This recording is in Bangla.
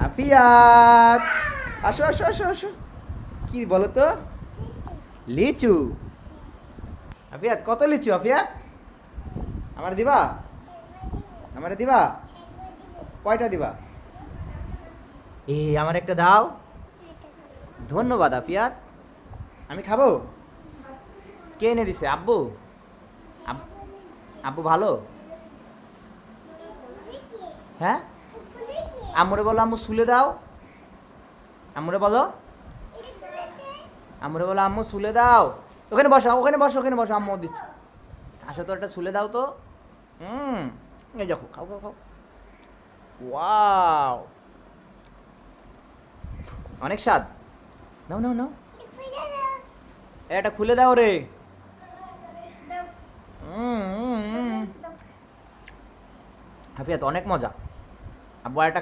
আফিয়াত, আসো আসো আসো আসো। কি বলো তো? লিচু। আফিয়াত, কত লিচু আফিয়াত? আমার দিবা? আমারে দিবা? কয়টা দিবা? আমার একটা দাও। ধন্যবাদ আফিয়াত। আমি খাবো? কে এনে দিছে? আব্বু? আব- আব্বু ভালো? হ্যাঁ, আম্মুরে বলো, আম্মু শুলে দাও। আম্মুরে বলো, আম্মুরে বলো, আম্মু শুলে দাও। ওখানে বসো, ওখানে বসো, ওখানে বসো, আম্মু দিচ্ছে। আসো তো, একটা শুলে দাও তো। হুম, এই দেখো, খাও খাও খাও। ওয়াও, অনেক স্বাদ। নাও নাও নাও, এটা খুলে দাও রে। হাফিয়াত, অনেক মজা। আব্বু আর একটা